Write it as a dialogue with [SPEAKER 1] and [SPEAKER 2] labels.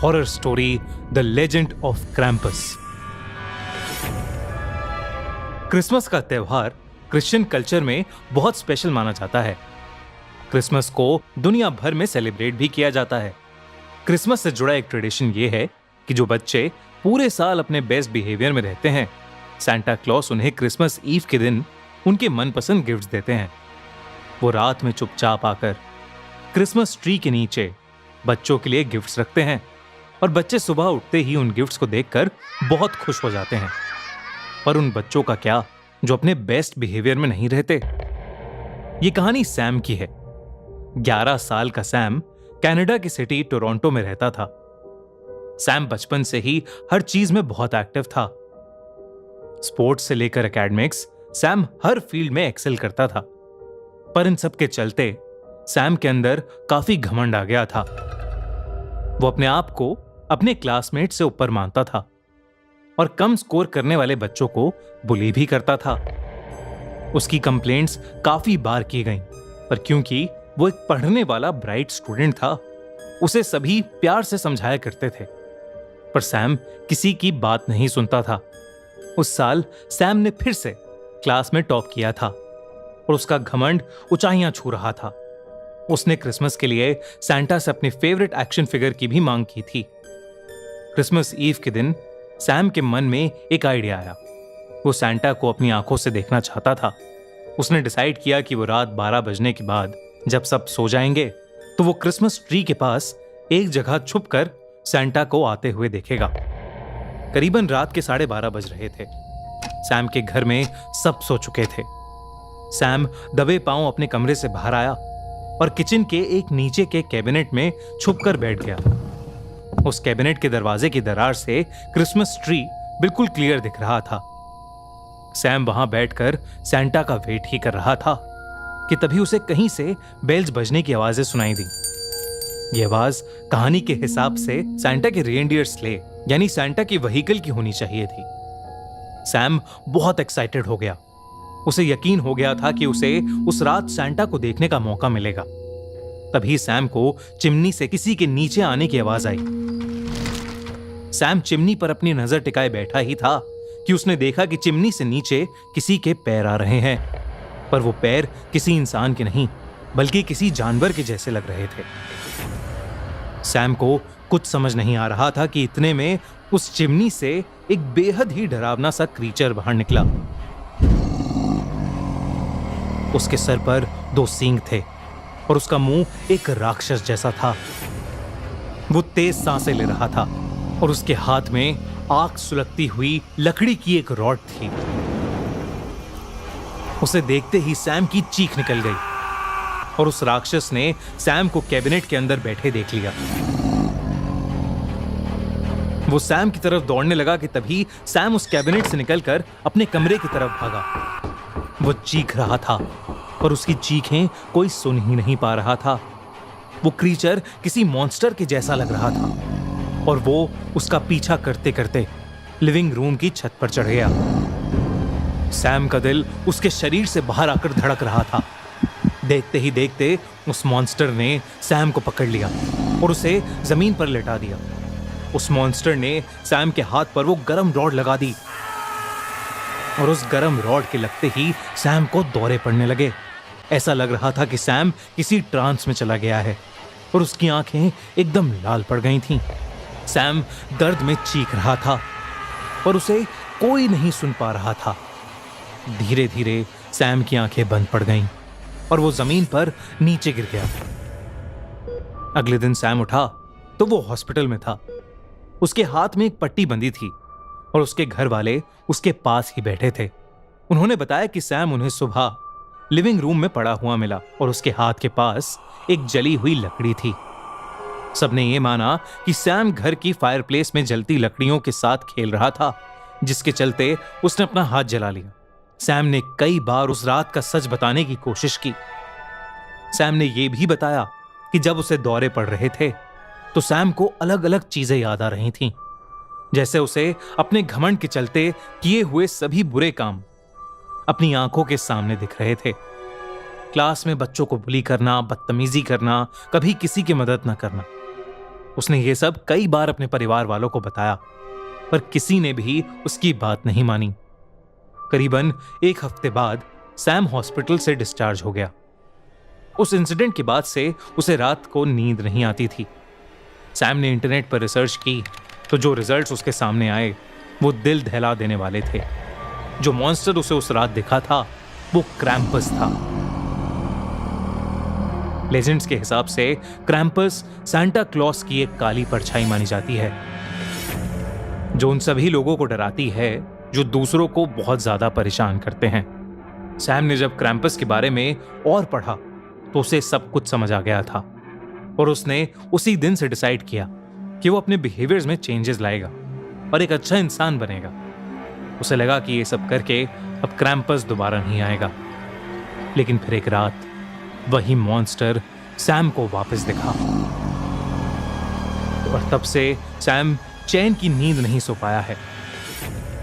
[SPEAKER 1] Horror story the legend of Krampus. Christmas का त्यौहार Christian culture में बहुत स्पेशल माना जाता है। क्रिसमस को दुनिया भर में सेलिब्रेट भी किया जाता है। क्रिसमस से जुड़ा एक ट्रेडिशन ये है कि जो बच्चे पूरे साल अपने बेस्ट बिहेवियर में रहते हैं, सांता क्लॉस उन्हें क्रिसमस ईव के दिन उनके मनपसंद गिफ्ट्स देते हैं। वो रात में चुपचाप आकर क्रिसमस ट्री के नीचे बच्चों के लिए गिफ्ट्स रखते हैं और बच्चे सुबह उठते ही उन गिफ्ट्स को देखकर बहुत खुश हो जाते हैं। पर उन बच्चों का क्या जो अपने बेस्ट बिहेवियर में नहीं रहते? ये कहानी सैम की है। 11 साल का सैम कनाडा की सिटी टोरंटो में रहता था। सैम बचपन से ही हर चीज में बहुत एक्टिव था। स्पोर्ट्स से लेकर एकेडमिक्स, सैम हर फील्ड में एक्सेल करता था। पर इन सब के चलते सैम के अंदर काफी घमंड आ गया था। वो अपने आप को अपने क्लासमेट से ऊपर मानता था और कम स्कोर करने वाले बच्चों को बुली भी करता था। उसकी कंप्लेंट्स काफी बार की गईं, पर क्योंकि वो एक पढ़ने वाला ब्राइट स्टूडेंट था, उसे सभी प्यार से समझाया करते थे। पर सैम किसी की बात नहीं सुनता था। उस साल सैम ने फिर से क्लास में टॉप किया था और उसका घमंड ऊंचाइयां छू रहा था। उसने क्रिसमस के लिए सांता से अपनी फेवरेट एक्शन फिगर की भी मांग की थी। क्रिसमस ईव के दिन सैम के मन में एक आइडिया आया। वो सांता को अपनी आंखों से देखना चाहता था। उसने डिसाइड किया कि वो रात 12 बजने के बाद जब सब सो जाएंगे तो वो क्रिसमस ट्री के पास एक जगह छुपकर सांता को आते हुए देखेगा। करीबन रात के 12:30 बज रहे थे। सैम के घर में सब सो चुके थे। सैम दबे पांव अपने कमरे से बाहर आया और किचन के एक नीचे के कैबिनेट में छुपकर बैठ गया। उस कैबिनेट के दरवाजे की दरार से क्रिसमस ट्री बिल्कुल क्लियर दिख रहा था। सैम वहां बैठकर सांता का वेट ही कर रहा था कि तभी उसे कहीं से बेल्स बजने की आवाजें सुनाई दी। यह आवाज कहानी के हिसाब से सांता के रेनडियर स्ले यानी सांता की व्हीकल की होनी चाहिए थी। सैम बहुत एक्साइटेड हो गया। उसे यकीन हो गया था कि उसे उस रात सांता को देखने का मौका मिलेगा। तभी सैम को चिमनी से किसी के नीचे आने की आवाज आई। सैम चिमनी पर अपनी नजर टिकाए बैठा ही था कि उसने देखा कि चिमनी से नीचे किसी के पैर आ रहे हैं। पर वो पैर किसी इंसान के नहीं बल्कि किसी जानवर के जैसे लग रहे थे। सैम को कुछ समझ नहीं आ रहा था कि इतने में उस चिमनी से एक बेहद ही डरावना सा क्रीचर बाहर निकला। उसके सर पर 2 सींग थे और उसका मुंह एक राक्षस जैसा था। वो तेज सांसें ले रहा था और उसके हाथ में आग सुलगती हुई लकड़ी की एक रॉड थी। उसे देखते ही सैम की चीख निकल गई और उस राक्षस ने सैम को कैबिनेट के अंदर बैठे देख लिया। वो सैम की तरफ दौड़ने लगा कि तभी सैम उस कैबिनेट से निकलकर अपने कमरे की तरफ भागा। वो चीख रहा था पर उसकी चीखें कोई सुन ही नहीं पा रहा था। वो क्रीचर किसी मॉन्स्टर के जैसा लग रहा था और वो उसका पीछा करते करते लिविंग रूम की छत पर चढ़ गया। सैम का दिल उसके शरीर से बाहर आकर धड़क रहा था। देखते ही देखते उस मॉन्स्टर ने सैम को पकड़ लिया और उसे जमीन पर लेटा दिया। उस मॉन्स्टर ने सैम के हाथ पर वो गरम रॉड लगा दी और उस गरम रॉड के लगते ही सैम को दौरे पड़ने लगे। ऐसा लग रहा था कि सैम किसी ट्रांस में चला गया है और उसकी आंखें एकदम लाल पड़ गई थीं। सैम दर्द में चीख रहा था पर उसे कोई नहीं सुन पा रहा था। धीरे धीरे सैम की आंखें बंद पड़ गईं और वो जमीन पर नीचे गिर गया। अगले दिन सैम उठा तो वो हॉस्पिटल में था। उसके हाथ में एक पट्टी बंधी थी और उसके घर वाले उसके पास ही बैठे थे। उन्होंने बताया कि सैम उन्हें सुबह लिविंग रूम में पड़ा हुआ मिला और उसके हाथ के पास एक जली हुई लकड़ी थी। सबने ये माना कि सैम घर की फायरप्लेस में जलती लकड़ियों के साथ खेल रहा था, जिसके चलते उसने अपना हाथ जला लिया। सैम ने कई बार उस रात का सच बताने की कोशिश की। सैम ने यह भी बताया कि जब उसे दौरे पड़ रहे थे तो सैम को अलग अलग चीजें याद आ रही थीं, जैसे उसे अपने घमंड के चलते किए हुए सभी बुरे काम अपनी आंखों के सामने दिख रहे थे। क्लास में बच्चों को बुली करना, बदतमीजी करना, कभी किसी की मदद न करना। उसने ये सब कई बार अपने परिवार वालों को बताया, पर किसी ने भी उसकी बात नहीं मानी। करीबन एक हफ्ते बाद सैम हॉस्पिटल से डिस्चार्ज हो गया। उस इंसिडेंट के बाद से उसे रात को नींद नहीं आती थी। सैम ने इंटरनेट पर रिसर्च की तो जो रिजल्ट्स उसके सामने आए वो दिल दहला देने वाले थे। जो मॉन्स्टर उसे उस रात दिखा था वो क्रैम्पस था। लेजेंड्स के हिसाब से क्रैम्पस सांता क्लॉस की एक काली परछाई मानी जाती है, जो उन सभी लोगों को डराती है जो दूसरों को बहुत ज्यादा परेशान करते हैं। सैम ने जब क्रैम्पस के बारे में और पढ़ा तो उसे सब कुछ समझ आ गया था और उसने उसी दिन से डिसाइड किया कि वो अपने बिहेवियर्स में चेंजेस लाएगा और एक अच्छा इंसान बनेगा। उसे लगा कि ये सब करके अब क्रैम्पस दोबारा नहीं आएगा। लेकिन फिर एक रात वही मॉन्स्टर सैम को वापस दिखा और तब से सैम चैन की नींद नहीं सो पाया है।